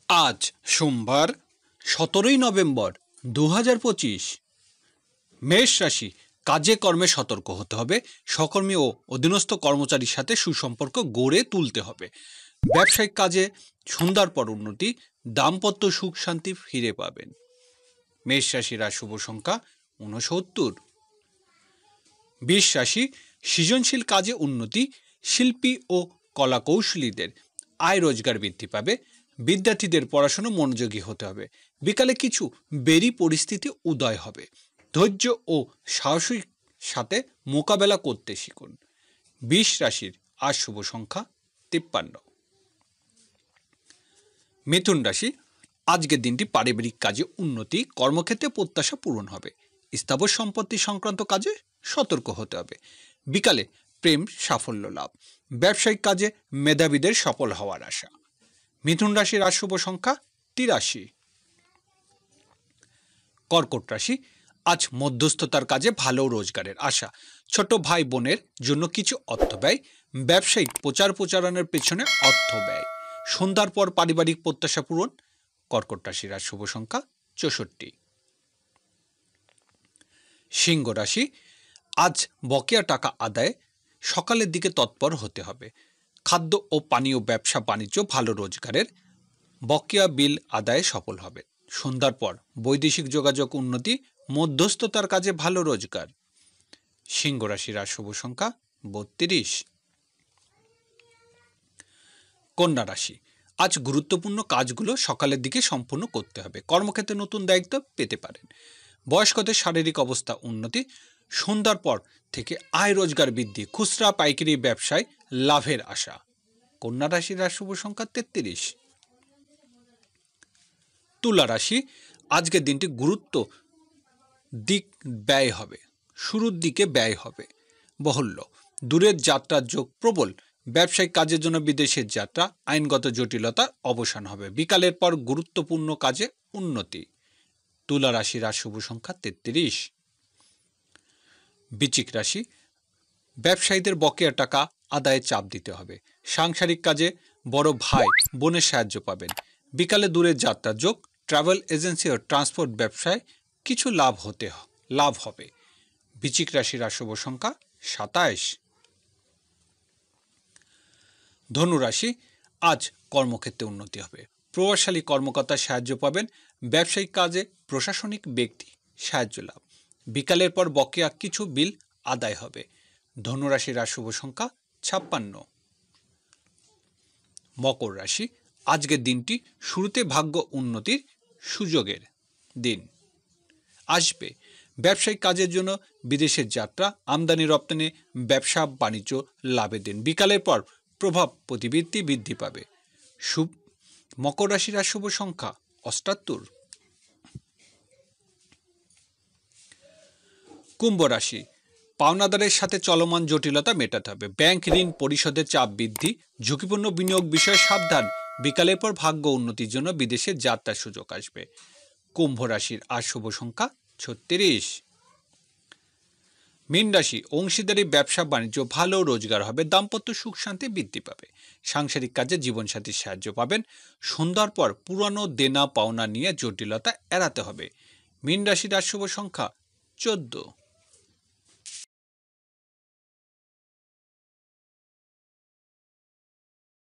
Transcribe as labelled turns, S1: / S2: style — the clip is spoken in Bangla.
S1: আজ সোমবার 17ই নভেম্বর 2025। মেষ রাশি, কাজে কর্মে সতর্ক হতে হবে। সহকর্মী ও অধীনস্থ কর্মচারীর সাথে সুসম্পর্ক গড়ে তুলতে হবে। ব্যবসায়িক কাজে সন্ধ্যার পর উন্নতি, দাম্পত্য সুখ শান্তি ফিরে পাবেন। মেষ রাশির আর শুভ সংখ্যা 69। বৃষ রাশি, সৃজনশীল কাজে উন্নতি, শিল্পী ও কলাকৌশলীদের আয় রোজগার বৃদ্ধি পাবে। বিদ্যার্থীদের পড়াশোনা মনোযোগী হতে হবে। বিকালে কিছু বেরি পরিস্থিতি উদয় হবে। ধৈর্য ও সাহসের সাথে মোকাবেলা করতে শিখুন। বৃষ রাশির আর শুভ সংখ্যা 53। মিথুন রাশি, আজকের দিনটি পারিবারিক কাজে উন্নতি, কর্মক্ষেত্রে প্রত্যাশা পূরণ হবে। স্থাবর সম্পত্তি সংক্রান্ত কাজে সতর্ক হতে হবে। বিকালে প্রেম সাফল্য লাভ। ব্যবসায়িক কাজে মেধাবীদের সফল হওয়ার আশা। মিথুন রাশির আর শুভ সংখ্যা 83। কর্কট রাশি, আজ মধ্যস্থতার কাজে ভালো রোজগারের আশা। ছোট ভাই বোনের জন্য কিছু অর্থ ব্যয়। ব্যবসায়িক প্রচার প্রচারণের পেছনে অর্থ ব্যয়। সন্ধ্যার পর পারিবারিক প্রত্যাশা পূরণ। কর্কট রাশির আর শুভ সংখ্যা 64। সিংহ রাশি, আজ বকেয়া টাকা আদায়ে সকালের দিকে তৎপর হতে হবে। খাদ্য ও পানীয় ব্যবসা বাণিজ্য ভালো রোজগারের। বকেয়া বিল আদায়ে সফল হবে। সন্ধ্যার পর বৈদেশিক যোগাযোগ উন্নতি, মধ্যস্থতার কাজে ভালো রোজগার। সিংহ রাশির আর শুভ সংখ্যা 32। কন্যা রাশি, আজ গুরুত্বপূর্ণ কাজগুলো সকালের দিকে সম্পূর্ণ করতে হবে। কর্মক্ষেত্রে নতুন দায়িত্ব পেতে পারেন। বয়স্কদের শারীরিক অবস্থা উন্নতি। সন্ধ্যার পর থেকে আয় রোজগার বৃদ্ধি। খুচরা পাইকারি ব্যবসায় লাভের আশা। কন্যা রাশির আর শুভ সংখ্যা 33। তুলা রাশি, আজকের দিনটি গুরুত্ব দিক ব্যয় হবে। শুরুর দিকে ব্যয় হবে বহুল্য। দূরের যাত্রার যোগ প্রবল। ব্যবসায়িক কাজের জন্য বিদেশের যাত্রা, আইনগত জটিলতার অবসান হবে। বিকালের পর গুরুত্বপূর্ণ কাজে উন্নতি। তুলা রাশির আর শুভ সংখ্যা 33। বৃশ্চিক রাশি, ব্যবসায়ীদের বকেয়া টাকা আদায়ে চাপ দিতে হবে। সাংসারিক কাজে বড় ভাই বোনের সাহায্য পাবেন। বিকালে দূরের যাত্রার যোগ। ট্রাভেল এজেন্সি ও ট্রান্সপোর্ট ব্যবসায় কিছু লাভ হবে। বৃশ্চিক রাশির আর শুভ সংখ্যা 27। ধনু রাশি, আজ কর্মক্ষেত্রে উন্নতি হবে। প্রভাবশালী কর্মকর্তার সাহায্য পাবেন। ব্যবসায়িক কাজে প্রশাসনিক ব্যক্তি সাহায্য লাভ। বিকালের পর বকেয়া কিছু বিল আদায় হবে। ধনু রাশির আর শুভ সংখ্যা 56। মকর রাশি, আজকের দিনটি শুরুতে ভাগ্য উন্নতির সুযোগের দিন আসবে। ব্যবসায়িক কাজের জন্য বিদেশের যাত্রা, আমদানি রপ্তানি, ব্যবসা বাণিজ্য লাভের দিন। বিকালের পর প্রভাব প্রতিবৃত্তি বৃদ্ধি পাবে। মকর রাশির আর শুভ সংখ্যা 78। কুম্ভ রাশি, পাওনাদারের সাথে চলমান জটিলতা মেটাতে হবে। ব্যাংক ঋণ পরিশোধের চাপ বৃদ্ধি। ঝুঁকিপূর্ণ বিনিয়োগ বিষয়ে সাবধান। বিকালের পর ভাগ্য উন্নতির জন্য বিদেশের যাত্রার সুযোগ আসবে। কুম্ভ রাশির আর শুভ সংখ্যা 36। মীন রাশি, অংশীদারি ব্যবসা বাণিজ্য ভালো রোজগার হবে। দাম্পত্য সুখ শান্তি বৃদ্ধি পাবে। সাংসারিক কাজে জীবনসাথীর সাহায্য পাবেন। সন্ধ্যার পর পুরানো দেনা পাওনা নিয়ে জটিলতা এড়াতে হবে। মীন রাশির আর শুভ সংখ্যা 14।